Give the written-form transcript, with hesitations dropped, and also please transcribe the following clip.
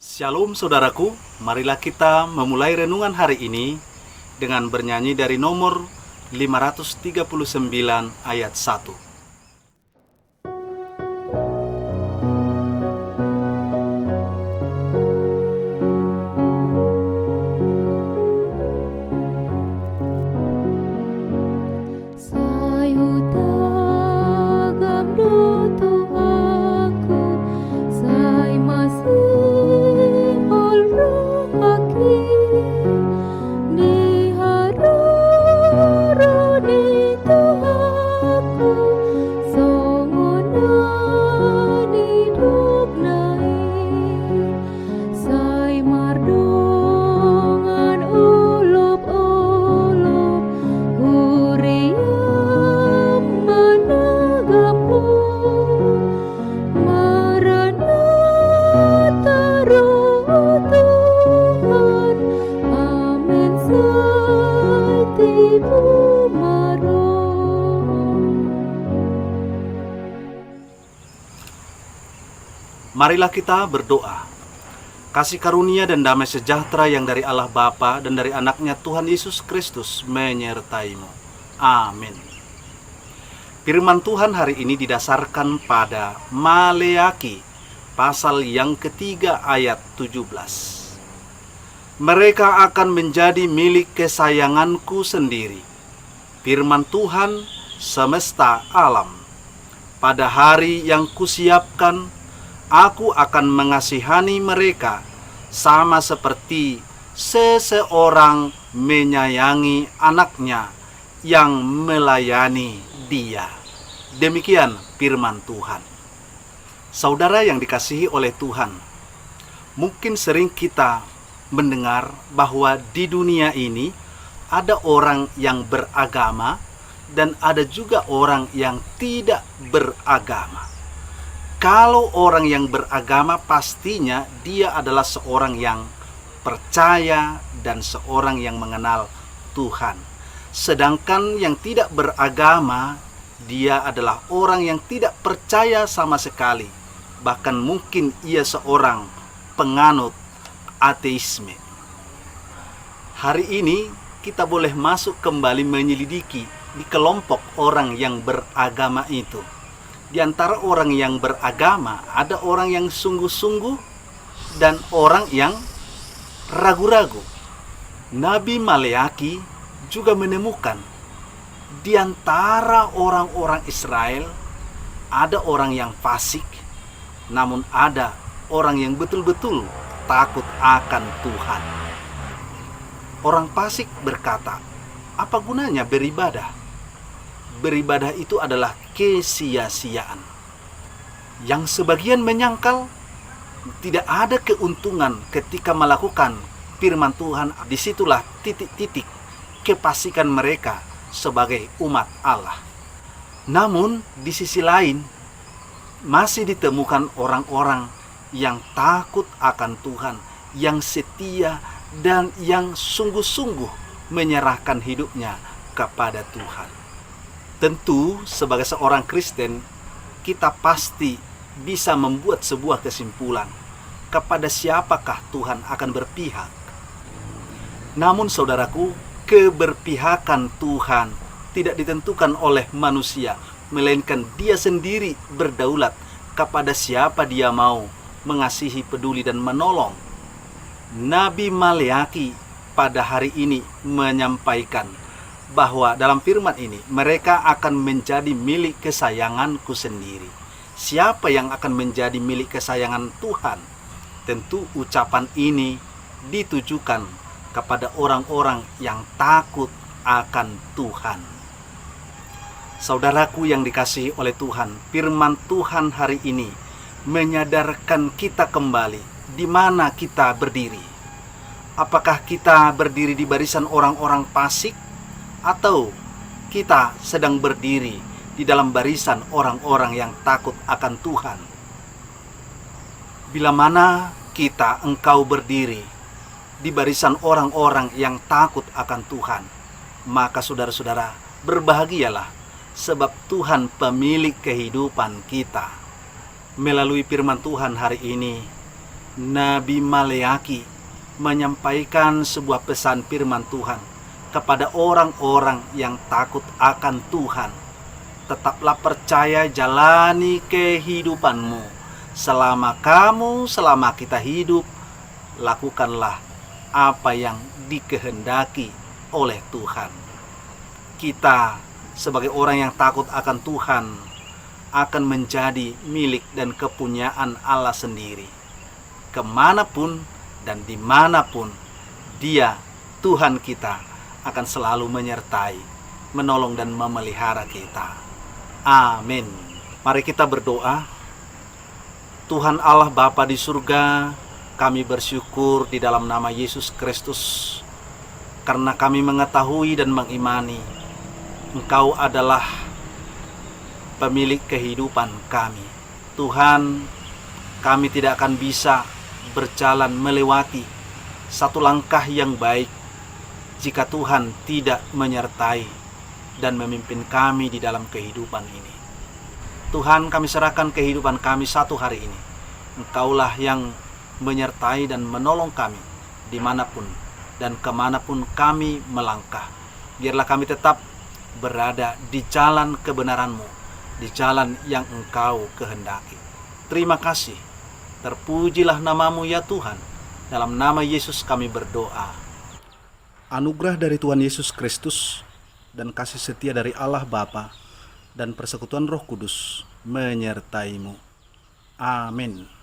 Shalom saudaraku, marilah kita memulai renungan hari ini dengan bernyanyi dari nomor 539 ayat 1. Marilah kita berdoa. Kasih karunia dan damai sejahtera yang dari Allah Bapa dan dari anaknya Tuhan Yesus Kristus menyertaimu. Amin. Firman Tuhan hari ini didasarkan pada Maleaki pasal yang ketiga ayat 17. Mereka akan menjadi milik kesayanganku sendiri. Firman Tuhan semesta alam. Pada hari yang kusiapkan, aku akan mengasihani mereka sama seperti seseorang menyayangi anaknya yang melayani dia. Demikian firman Tuhan. Saudara yang dikasihi oleh Tuhan, mungkin sering kita mendengar bahwa di dunia ini ada orang yang beragama dan ada juga orang yang tidak beragama. Kalau orang yang beragama pastinya dia adalah seorang yang percaya dan seorang yang mengenal Tuhan. Sedangkan yang tidak beragama, dia adalah orang yang tidak percaya sama sekali. Bahkan mungkin ia seorang penganut ateisme. Hari ini kita boleh masuk kembali menyelidiki di kelompok orang yang beragama itu. Di antara orang yang beragama, ada orang yang sungguh-sungguh dan orang yang ragu-ragu. Nabi Maleaki juga menemukan di antara orang-orang Israel ada orang yang fasik, namun ada orang yang betul-betul takut akan Tuhan. Orang fasik berkata, apa gunanya beribadah? Beribadah itu adalah kesia-siaan. Yang sebagian menyangkal tidak ada keuntungan ketika melakukan firman Tuhan. Disitulah titik-titik kefasikan mereka sebagai umat Allah. Namun di sisi lain masih ditemukan orang-orang yang takut akan Tuhan, yang setia dan yang sungguh-sungguh menyerahkan hidupnya kepada Tuhan. Tentu sebagai seorang Kristen, kita pasti bisa membuat sebuah kesimpulan kepada siapakah Tuhan akan berpihak. Namun saudaraku, keberpihakan Tuhan tidak ditentukan oleh manusia, melainkan Dia sendiri berdaulat kepada siapa Dia mau mengasihi, peduli dan menolong. Nabi Maleaki pada hari ini menyampaikan bahwa dalam firman ini mereka akan menjadi milik kesayanganku sendiri. Siapa yang akan menjadi milik kesayangan Tuhan? Tentu ucapan ini ditujukan kepada orang-orang yang takut akan Tuhan. Saudaraku yang dikasihi oleh Tuhan, firman Tuhan hari ini menyadarkan kita kembali di mana kita berdiri. Apakah kita berdiri di barisan orang-orang fasik, atau kita sedang berdiri di dalam barisan orang-orang yang takut akan Tuhan? Bila mana engkau berdiri di barisan orang-orang yang takut akan Tuhan, maka saudara-saudara, berbahagialah, sebab Tuhan pemilik kehidupan kita. Melalui firman Tuhan hari ini, Nabi Maleaki menyampaikan sebuah pesan firman Tuhan kepada orang-orang yang takut akan Tuhan. Tetaplah percaya, jalani kehidupanmu. Selama kita hidup, lakukanlah apa yang dikehendaki oleh Tuhan. Kita sebagai orang yang takut akan Tuhan akan menjadi milik dan kepunyaan Allah sendiri. Kemanapun dan dimanapun Dia, Tuhan kita, akan selalu menyertai, menolong dan memelihara kita. Amin. Mari kita berdoa. Tuhan Allah Bapa di surga, kami bersyukur di dalam nama Yesus Kristus, karena kami mengetahui dan mengimani Engkau adalah pemilik kehidupan kami. Tuhan, kami tidak akan bisa berjalan melewati satu langkah yang baik jika Tuhan tidak menyertai dan memimpin kami di dalam kehidupan ini. Tuhan, kami serahkan kehidupan kami satu hari ini. Engkaulah yang menyertai dan menolong kami dimanapun dan kemanapun kami melangkah. Biarlah kami tetap berada di jalan kebenaran-Mu, di jalan yang Engkau kehendaki. Terima kasih. Terpujilah nama-Mu ya Tuhan. Dalam nama Yesus kami berdoa. Anugerah dari Tuhan Yesus Kristus dan kasih setia dari Allah Bapa dan persekutuan Roh Kudus menyertai-Mu. Amin.